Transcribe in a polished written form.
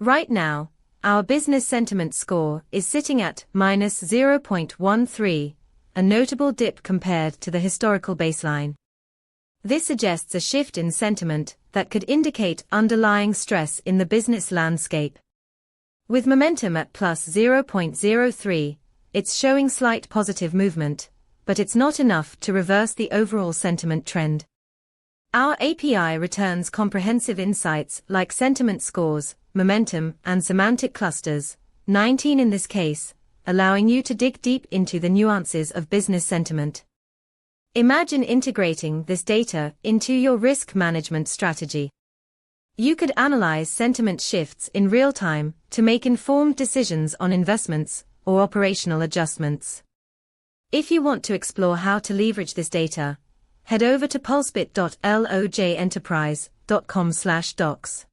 Right now, our business sentiment score is sitting at minus 0.13, a notable dip compared to the historical baseline. This suggests a shift in sentiment that could indicate underlying stress in the business landscape. With momentum at plus 0.03, it's showing slight positive movement, but it's not enough to reverse the overall sentiment trend. Our API returns comprehensive insights like sentiment scores, momentum, and semantic clusters, 19 in this case, allowing you to dig deep into the nuances of business sentiment. Imagine integrating this data into your risk management strategy. You could analyze sentiment shifts in real time to make informed decisions on investments or operational adjustments. If you want to explore how to leverage this data, head over to pulsebit.lojenterprise.com/docs.